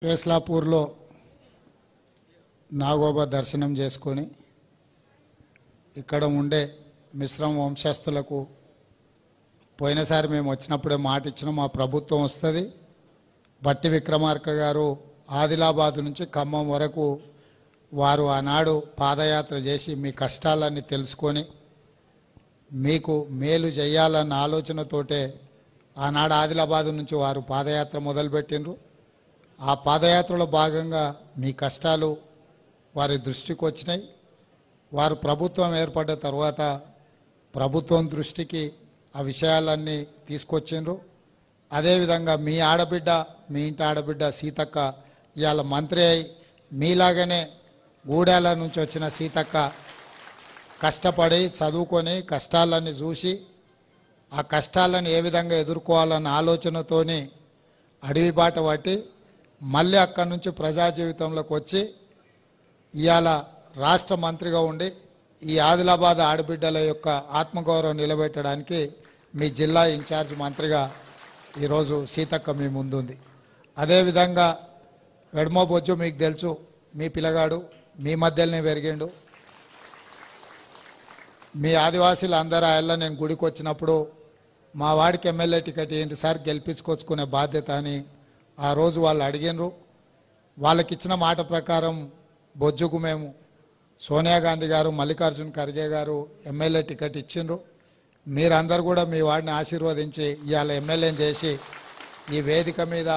కేస్లాపూర్లో నాగోబా దర్శనం చేసుకొని ఇక్కడ ఉండే మిశ్రమ వంశస్థులకు పోయినసారి మేము వచ్చినప్పుడే మాట ఇచ్చినాం, మా ప్రభుత్వం వస్తుంది. బట్టి విక్రమార్క గారు ఆదిలాబాద్ నుంచి ఖమ్మం వరకు వారు ఆనాడు పాదయాత్ర చేసి మీ కష్టాలన్నీ తెలుసుకొని మీకు మేలు చేయాలన్న ఆలోచనతోటే ఆనాడు ఆదిలాబాద్ నుంచి వారు పాదయాత్ర మొదలుపెట్టిండ్రు. ఆ పాదయాత్రలో భాగంగా మీ కష్టాలు వారి దృష్టికి వచ్చినాయి. వారు ప్రభుత్వం ఏర్పడ్డ తర్వాత ప్రభుత్వం దృష్టికి ఆ విషయాలన్నీ తీసుకొచ్చిండ్రు. అదేవిధంగా మీ ఆడబిడ్డ, మీ ఇంటి ఆడబిడ్డ సీతక్క ఇవాళ మంత్రి అయి మీలాగనే గూడాల నుంచి వచ్చిన సీతక్క కష్టపడి చదువుకొని కష్టాలన్నీ చూసి ఆ కష్టాలను ఏ విధంగా ఎదుర్కోవాలన్న ఆలోచనతోని అడవి బాట పట్టి మళ్ళీ అక్కడి నుంచి ప్రజా జీవితంలోకి వచ్చి ఇవాళ రాష్ట్ర మంత్రిగా ఉండి ఈ ఆదిలాబాద్ ఆడబిడ్డల యొక్క ఆత్మగౌరవం నిలబెట్టడానికి మీ జిల్లా ఇన్ఛార్జ్ మంత్రిగా ఈరోజు సీతక్క మీ ముందుంది. అదేవిధంగా వెడమో బొజ్జు మీకు తెలుసు, మీ పిల్లగాడు మీ మధ్యలోనే పెరిగిండు. మీ ఆదివాసీలు అందరూ ఆయన నేను గుడికి వచ్చినప్పుడు మా వాడికి ఎమ్మెల్యే టికెట్ ఏంటి సార్ గెలిపించుకొచ్చుకునే బాధ్యత అని ఆ రోజు వాళ్ళు అడిగినరు. వాళ్ళకి ఇచ్చిన మాట ప్రకారం బొజ్జుకు మేము సోనియా గాంధీ గారు, మల్లికార్జున్ ఖర్గే గారు ఎమ్మెల్యే టికెట్ ఇచ్చిండ్రు. మీరందరూ కూడా మీ వాడిని ఆశీర్వదించి ఇవాళ ఎమ్మెల్యేని చేసి ఈ వేదిక మీద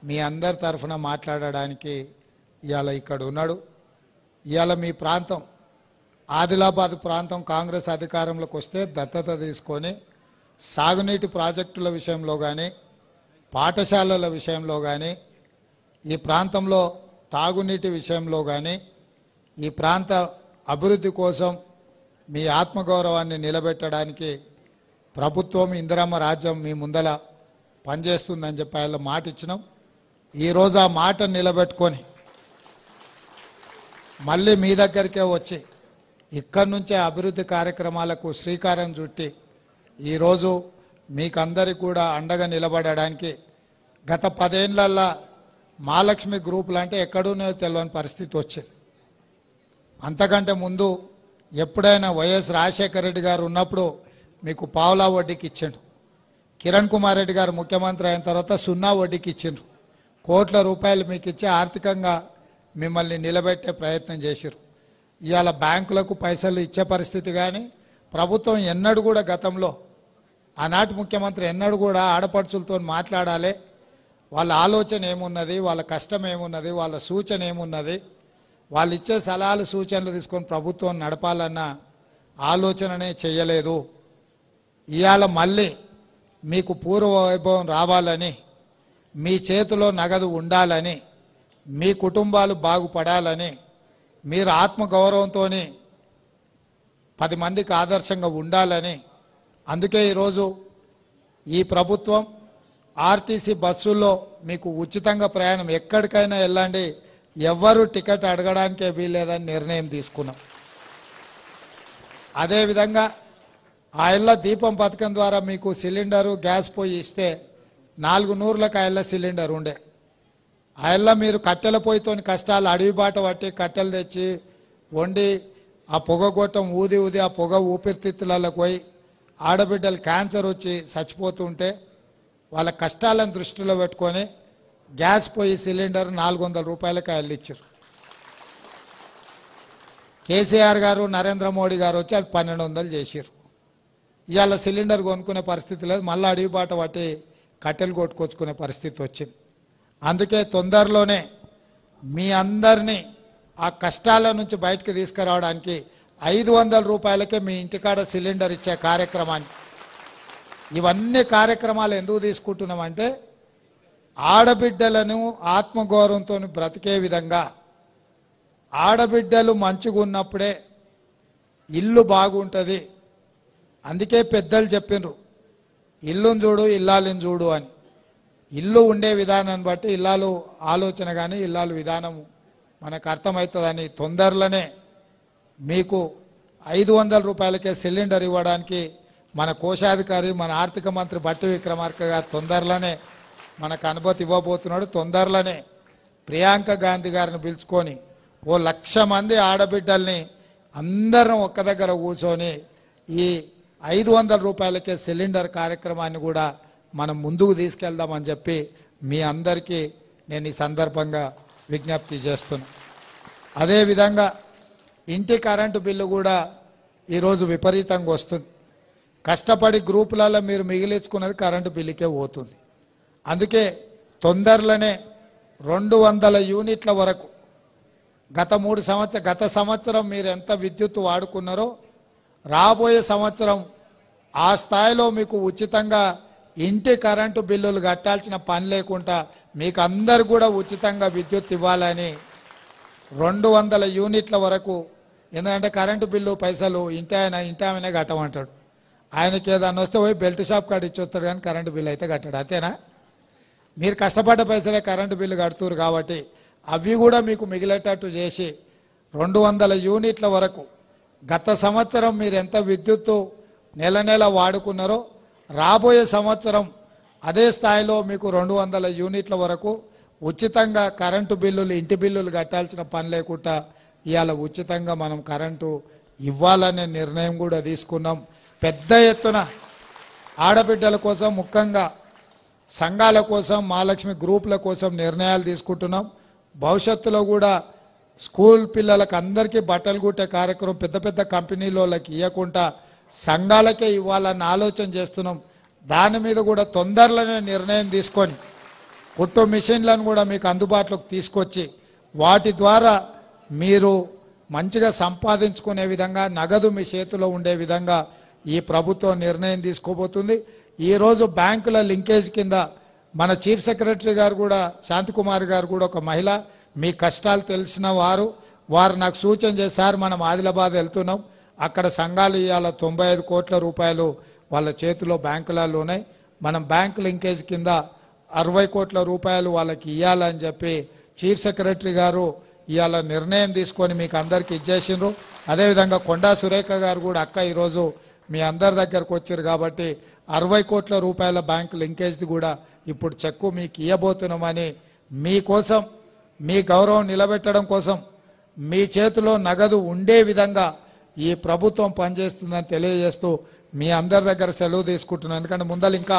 మీ అందరి తరఫున మాట్లాడడానికి ఇవాళ ఇక్కడ ఉన్నాడు. ఇవాళ మీ ప్రాంతం ఆదిలాబాద్ ప్రాంతం కాంగ్రెస్ అధికారంలోకి వస్తే దత్తత తీసుకొని సాగునీటి ప్రాజెక్టుల విషయంలో కానీ పాఠశాలల విషయంలో కానీ ఈ ప్రాంతంలో తాగునీటి విషయంలో కానీ ఈ ప్రాంత అభివృద్ధి కోసం మీ ఆత్మగౌరవాన్ని నిలబెట్టడానికి ప్రభుత్వం ఇందిరమ్మ రాజ్యం మీ ముందల పనిచేస్తుందని చెప్పి ఆయన మాట ఇచ్చినాం. ఈరోజు ఆ మాట నిలబెట్టుకొని మళ్ళీ మీ దగ్గరికే వచ్చి ఇక్కడి నుంచే అభివృద్ధి కార్యక్రమాలకు శ్రీకారం చుట్టి ఈరోజు మీకందరికి కూడా అండగా నిలబడడానికి గత 10 ఏళ్లలో మహాలక్ష్మి గ్రూపులు అంటే ఎక్కడున్నాయో తెలియని పరిస్థితి వచ్చింది. అంతకంటే ముందు ఎప్పుడైనా వైఎస్ రాజశేఖర రెడ్డి గారు ఉన్నప్పుడు మీకు పావులా వడ్డీకి ఇచ్చిండు. కిరణ్ కుమార్ రెడ్డి గారు ముఖ్యమంత్రి అయిన తర్వాత 0 వడ్డీకి ఇచ్చిండ్రు. కోట్ల రూపాయలు మీకు ఇచ్చి ఆర్థికంగా మిమ్మల్ని నిలబెట్టే ప్రయత్నం చేసిరు. ఇవాళ బ్యాంకులకు పైసలు ఇచ్చే పరిస్థితి కానీ ప్రభుత్వం ఎన్నడూ కూడా గతంలో ఆనాటి ముఖ్యమంత్రి ఎన్నడూ కూడా ఆడపడుచులతో మాట్లాడాలి, వాళ్ళ ఆలోచన ఏమున్నది, వాళ్ళ కష్టం ఏమున్నది, వాళ్ళ సూచన ఏమున్నది, వాళ్ళు ఇచ్చే సలహాలు సూచనలు తీసుకొని ప్రభుత్వం నడపాలన్న ఆలోచననే చేయలేదు. ఇవాళ మళ్ళీ మీకు పూర్వ వైభవం రావాలని, మీ చేతిలో నగదు ఉండాలని, మీ కుటుంబాలు బాగుపడాలని, మీరు ఆత్మగౌరవంతో 10 మందికి ఆదర్శంగా ఉండాలని, అందుకే ఈరోజు ఈ ప్రభుత్వం ఆర్టీసీ బస్సుల్లో మీకు ఉచితంగా ప్రయాణం ఎక్కడికైనా వెళ్ళండి, ఎవ్వరూ టికెట్ అడగడానికే వీల్లేదని నిర్ణయం తీసుకున్నాం. అదేవిధంగా ఆ ఇళ్ళ దీపం పథకం ద్వారా మీకు సిలిండరు గ్యాస్ పొయ్యి ఇస్తే 4 నూరులకు ఆ ఇళ్ళ సిలిండర్ ఉండే. ఆ ఇళ్ళ మీరు కట్టెల పొయ్యితోని కష్టాలు అడవి బాట పట్టి కట్టెలు తెచ్చి వండి ఆ పొగగొట్టం ఊది ఊది ఆ పొగ ఊపిరితిత్తులకు పోయి ఆడబిడ్డలు క్యాన్సర్ వచ్చి చచ్చిపోతుంటే వాళ్ళ కష్టాలను దృష్టిలో పెట్టుకొని గ్యాస్ పొయ్యి సిలిండర్ 400 రూపాయలకి ఆయన ఇచ్చారు. కేసీఆర్ గారు, నరేంద్ర మోడీ గారు వచ్చి అది 1200 చేశారు. ఇవాళ సిలిండర్ కొనుక్కునే పరిస్థితి లేదు, మళ్ళీ అడవి బాట పట్టి కట్టెలు కొట్టుకొచ్చుకునే పరిస్థితి వచ్చింది. అందుకే తొందరలోనే మీ అందరినీ ఆ కష్టాల నుంచి బయటకు తీసుకురావడానికి 500 రూపాయలకే మీ ఇంటికాడ సిలిండర్ ఇచ్చే కార్యక్రమాన్ని, ఇవన్నీ కార్యక్రమాలు ఎందుకు తీసుకుంటున్నామంటే ఆడబిడ్డలను ఆత్మగౌరవంతో బ్రతికే విధంగా, ఆడబిడ్డలు మంచిగా ఉన్నప్పుడే ఇల్లు బాగుంటుంది. అందుకే పెద్దలు చెప్పిండ్రు ఇల్లును చూడు ఇల్లాలిని చూడు అని. ఇల్లు ఉండే విధానాన్ని బట్టి ఇల్లాలు ఆలోచన కానీ ఇల్లాలు విధానం మనకు అర్థమవుతుందని తొందరలోనే మీకు 500 రూపాయలకే సిలిండర్ ఇవ్వడానికి మన కోశాధికారి, మన ఆర్థిక మంత్రి బట్టి విక్రమార్క గారు తొందరలోనే మనకు అనుమతి ఇవ్వబోతున్నాడు. తొందరలోనే ప్రియాంక గాంధీ గారిని పిలుచుకొని ఓ 1,00,000 మంది ఆడబిడ్డల్ని అందరం ఒక్క దగ్గర కూర్చొని ఈ 500 రూపాయలకే సిలిండర్ కార్యక్రమాన్ని కూడా మనం ముందుకు తీసుకెళ్దామని చెప్పి మీ అందరికీ నేను ఈ సందర్భంగా విజ్ఞప్తి చేస్తున్నా. అదేవిధంగా ఇంటి కరెంటు బిల్లు కూడా ఈరోజు విపరీతంగా వస్తుంది. కష్టపడి గ్రూపులలో మీరు మిగిలించుకున్నది కరెంటు బిల్లుకే పోతుంది. అందుకే తొందరలోనే 200 యూనిట్ల వరకు గత సంవత్సరం మీరు ఎంత విద్యుత్ వాడుకున్నారో రాబోయే సంవత్సరం ఆ స్థాయిలో మీకు ఉచితంగా ఇంటి కరెంటు బిల్లులు కట్టాల్సిన పని లేకుండా మీకు అందరు కూడా ఉచితంగా విద్యుత్ ఇవ్వాలని 200 యూనిట్ల వరకు. ఎందుకంటే కరెంటు బిల్లు పైసలు ఇంటామనే కట్టమంటాడు. ఆయనకి ఏదన్నా వస్తే పోయి బెల్ట్ షాప్ కాడ ఇచ్చొస్తాడు, కానీ కరెంటు బిల్లు అయితే కట్టాడు. అంతేనా? మీరు కష్టపడ్డ పైసలే కరెంటు బిల్లు కడుతున్నారు కాబట్టి అవి కూడా మీకు మిగిలేటట్టు చేసి 200 యూనిట్ల వరకు గత సంవత్సరం మీరు ఎంత విద్యుత్తు నెల వాడుకున్నారో రాబోయే సంవత్సరం అదే స్థాయిలో మీకు 200 యూనిట్ల వరకు ఉచితంగా కరెంటు బిల్లులు ఇంటి బిల్లులు కట్టాల్సిన పని లేకుండా ఇవాళ ఉచితంగా మనం కరెంటు ఇవ్వాలనే నిర్ణయం కూడా తీసుకున్నాం. పెద్ద ఎత్తున ఆడబిడ్డల కోసం, ముఖ్యంగా సంఘాల కోసం, మహాలక్ష్మి గ్రూపుల కోసం నిర్ణయాలు తీసుకుంటున్నాం. భవిష్యత్తులో కూడా స్కూల్ పిల్లలకు అందరికీ బట్టలు కుట్టే కార్యక్రమం పెద్ద పెద్ద కంపెనీలకి ఇవ్వకుండా సంఘాలకే ఇవ్వాలన్న ఆలోచన చేస్తున్నాం. దాని మీద కూడా తొందరలోనే నిర్ణయం తీసుకొని కుట్టు మిషన్లను కూడా మీకు అందుబాటులోకి తీసుకొచ్చి వాటి ద్వారా మీరు మంచిగా సంపాదించుకునే విధంగా, నగదు మీ చేతిలో ఉండే విధంగా ఈ ప్రభుత్వం నిర్ణయం తీసుకోబోతుంది. ఈరోజు బ్యాంకుల లింకేజ్ కింద మన చీఫ్ సెక్రటరీ గారు కూడా, శాంతికుమార్ గారు కూడా ఒక మహిళ, మీ కష్టాలు తెలిసిన వారు నాకు సూచన చేశారు. మనం ఆదిలాబాద్ వెళ్తున్నాం, అక్కడ సంఘాలు ఇవాళ 95 కోట్ల రూపాయలు వాళ్ళ చేతిలో బ్యాంకులలో ఉన్నాయి. మనం బ్యాంకు లింకేజ్ కింద 60 కోట్ల రూపాయలు వాళ్ళకి ఇవ్వాలని చెప్పి చీఫ్ సెక్రటరీ గారు ఇవాళ నిర్ణయం తీసుకొని మీకు అందరికీ ఇచ్చేసిండ్రు. అదేవిధంగా కొండా సురేఖ గారు కూడా, అక్క ఈరోజు మీ అందరి దగ్గరకు వచ్చారు కాబట్టి 60 కోట్ల రూపాయల బ్యాంకు లింకేజ్ది కూడా ఇప్పుడు చెక్కు మీకు ఇవ్వబోతున్నామని, మీకోసం మీ గౌరవం నిలబెట్టడం కోసం మీ చేతిలో నగదు ఉండే విధంగా ఈ ప్రభుత్వం పనిచేస్తుందని తెలియజేస్తూ మీ అందరి దగ్గర సెలవు తీసుకుంటున్నాను. ఎందుకంటే ముందర ఇంకా